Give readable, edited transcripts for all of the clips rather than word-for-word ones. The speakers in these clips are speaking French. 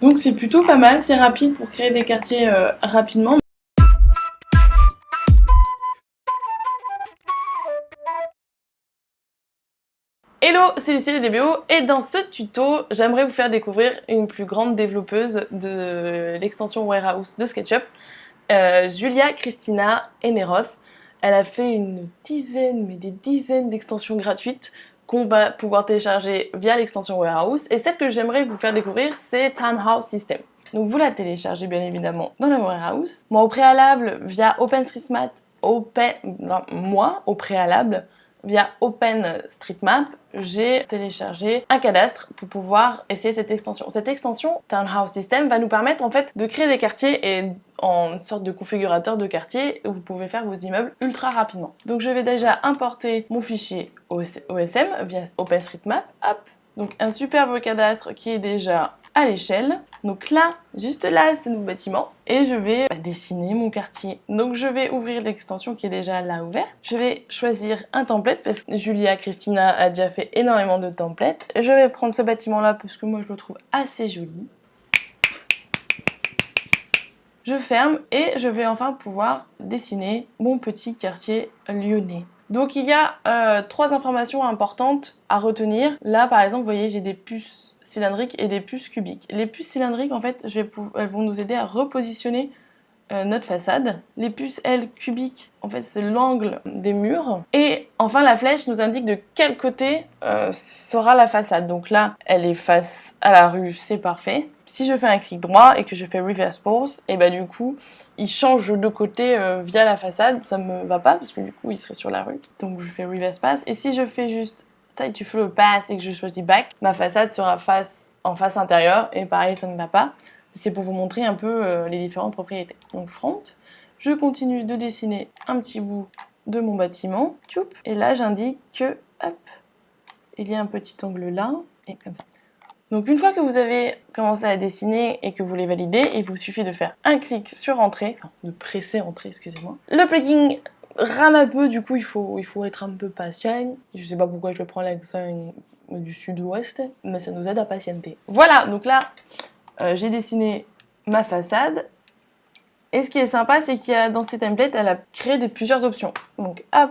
Donc c'est plutôt pas mal, c'est rapide pour créer des quartiers rapidement. Hello, c'est Lucie des DBO et dans ce tuto, j'aimerais vous faire découvrir une plus grande développeuse de l'extension Warehouse de SketchUp, Julia Kristina Emeroth. Elle a fait une dizaine, mais des dizaines d'extensions gratuites qu'on va pouvoir télécharger via l'extension Warehouse. Et celle que j'aimerais vous faire découvrir, c'est Townhouse System. Donc vous la téléchargez bien évidemment dans la Warehouse. Moi au préalable, via OpenStreetMap, via OpenStreetMap, j'ai téléchargé un cadastre pour pouvoir essayer cette extension. Cette extension Townhouse System va nous permettre en fait de créer des quartiers et en une sorte de configurateur de quartier où vous pouvez faire vos immeubles ultra rapidement. Donc je vais déjà importer mon fichier OSM via OpenStreetMap. Hop. Donc un superbe cadastre qui est déjà à l'échelle. Donc là, juste là, c'est nos bâtiments. Et je vais dessiner mon quartier. Donc je vais ouvrir l'extension qui est déjà là ouverte. Je vais choisir un template parce que Julia Kristina a déjà fait énormément de templates. Je vais prendre ce bâtiment là parce que moi je le trouve assez joli. Je ferme et je vais enfin pouvoir dessiner mon petit quartier lyonnais. Donc il y a 3 informations importantes à retenir. Là par exemple, vous voyez, j'ai des puces cylindriques et des puces cubiques. Les puces cylindriques, en fait, elles vont nous aider à repositionner notre façade. Les puces, elles, cubiques, en fait, c'est l'angle des murs. Et enfin, la flèche nous indique de quel côté sera la façade. Donc là, elle est face à la rue, c'est parfait. Si je fais un clic droit et que je fais reverse pose, et du coup, il change de côté via la façade. Ça me va pas parce que du coup, il serait sur la rue. Donc je fais reverse pass. Et si je fais juste side to flow pass et que je choisis back, ma façade sera en face intérieure. Et pareil, ça ne va pas. C'est pour vous montrer un peu les différentes propriétés. Donc front, je continue de dessiner un petit bout de mon bâtiment. Et là, j'indique que, hop, il y a un petit angle là, et comme ça. Donc une fois que vous avez commencé à dessiner et que vous les validez, il vous suffit de faire un clic sur Entrée, enfin de presser Entrée, excusez-moi. Le plugin rame un peu, du coup il faut être un peu patient. Je sais pas pourquoi je prends l'accent du sud-ouest, mais ça nous aide à patienter. Voilà, donc là, j'ai dessiné ma façade. Et ce qui est sympa, c'est qu'il y a dans ces templates, elle a créé plusieurs options. Donc hop,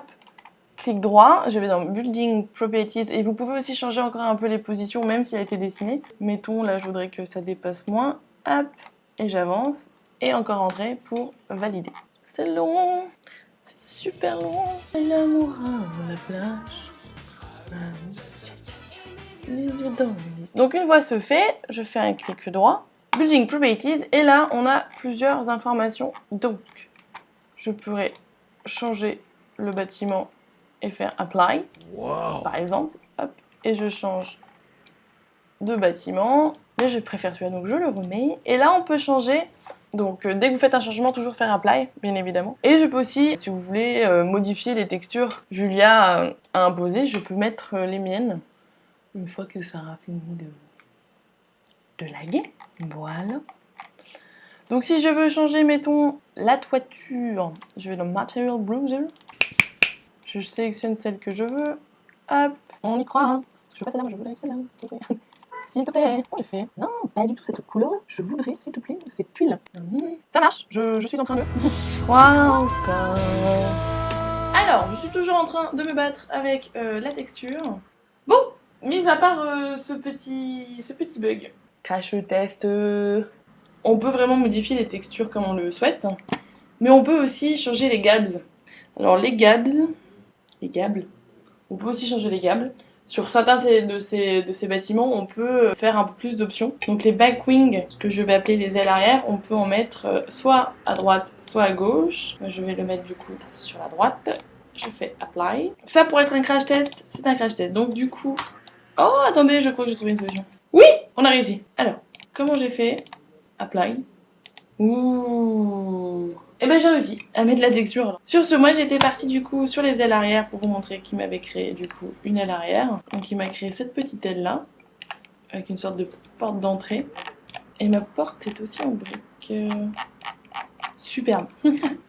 clic droit, je vais dans Building Properties et vous pouvez aussi changer encore un peu les positions même si elle a été dessinée. Mettons, là je voudrais que ça dépasse moins, hop, et j'avance, et encore entrer pour valider. C'est long, c'est super long. Et l'amour à la plage, les yeux dans les yeux. Donc une fois ce fait, je fais un clic droit, Building Properties, et là on a plusieurs informations. Donc, je pourrais changer le bâtiment et faire Apply, par exemple, hop, et je change de bâtiment, mais je préfère celui-là, donc je le remets, et là on peut changer, donc dès que vous faites un changement, toujours faire Apply, bien évidemment, et je peux aussi, si vous voulez, modifier les textures Julia a imposées, je peux mettre les miennes, une fois que ça aura fini de laguer, voilà. Donc si je veux changer, mettons, la toiture, je vais dans Material Browser, je sélectionne celle que je veux. Hop, on y croit. Hein. Je veux pas celle-là, moi je voudrais celle-là. S'il te plaît. Oh, j'ai fait. Non, pas du tout cette couleur. Je voudrais, s'il te plaît, cette tuile. Ça marche. Je suis en train de. Je crois encore. Alors, je suis toujours en train de me battre avec la texture. Bon, mis à part ce petit bug. Crash test. On peut vraiment modifier les textures comme on le souhaite. Mais on peut aussi changer les gabs. Alors les gabs, on peut aussi changer les gables. Sur certains de ces bâtiments, on peut faire un peu plus d'options. Donc les back wings, ce que je vais appeler les ailes arrière, on peut en mettre soit à droite, soit à gauche. Moi, je vais le mettre du coup sur la droite. Je fais Apply. Ça, pour être un crash test, c'est un crash test. Donc du coup... Oh, attendez, je crois que j'ai trouvé une solution. Oui, on a réussi. Alors, comment j'ai fait? Apply. Ouh. Et j'ai réussi à mettre la texture. Alors. Sur ce, moi j'étais partie du coup sur les ailes arrière pour vous montrer qu'il m'avait créé du coup une aile arrière. Donc il m'a créé cette petite aile là, avec une sorte de porte d'entrée. Et ma porte est aussi en brique. Superbe.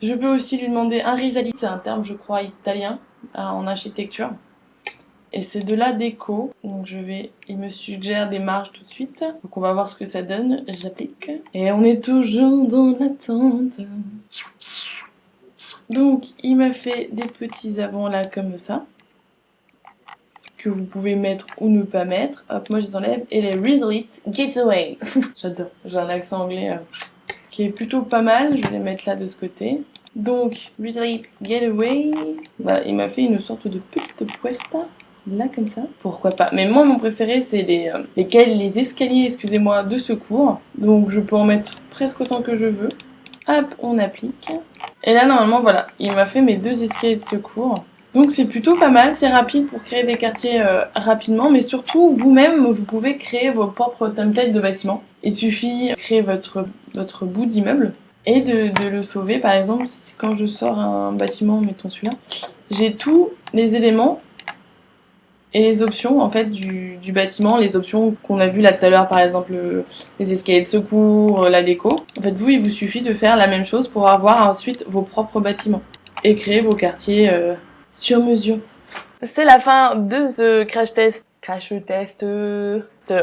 Je peux aussi lui demander un risalit, c'est un terme je crois italien en architecture. et c'est de la déco. Donc il me suggère des marges tout de suite. Donc on va voir ce que ça donne. J'applique. Et on est toujours dans l'attente. Donc il m'a fait des petits avants là comme ça, que vous pouvez mettre ou ne pas mettre. Hop, moi je les enlève. Et les Resolute Getaway. J'adore. J'ai un accent anglais qui est plutôt pas mal. Je vais les mettre là de ce côté. Donc, Resolute Getaway. Voilà, il m'a fait une sorte de petite puerta. Là, comme ça. Pourquoi pas. Mais moi, mon préféré, c'est les escaliers, excusez-moi, de secours. Donc, je peux en mettre presque autant que je veux. Hop, on applique. Et là, normalement, voilà. Il m'a fait mes 2 escaliers de secours. Donc c'est plutôt pas mal, c'est rapide pour créer des quartiers rapidement, mais surtout vous-même, vous pouvez créer vos propres templates de bâtiments. Il suffit de créer votre bout d'immeuble et de le sauver. Par exemple, quand je sors un bâtiment, mettons celui-là, j'ai tous les éléments et les options en fait du bâtiment, les options qu'on a vues là tout à l'heure, par exemple les escaliers de secours, la déco. En fait, il vous suffit de faire la même chose pour avoir ensuite vos propres bâtiments et créer vos quartiers sur mesure. C'est la fin de ce crash test.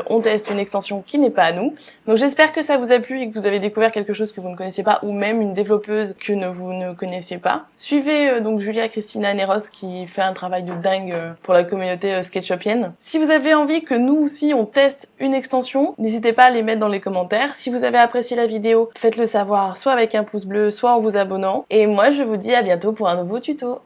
On teste une extension qui n'est pas à nous. Donc j'espère que ça vous a plu et que vous avez découvert quelque chose que vous ne connaissiez pas ou même une développeuse que vous ne connaissiez pas. Suivez donc Julia Christina Neros qui fait un travail de dingue pour la communauté sketchupienne. Si vous avez envie que nous aussi on teste une extension, n'hésitez pas à les mettre dans les commentaires. Si vous avez apprécié la vidéo, faites-le savoir soit avec un pouce bleu, soit en vous abonnant. Et moi je vous dis à bientôt pour un nouveau tuto.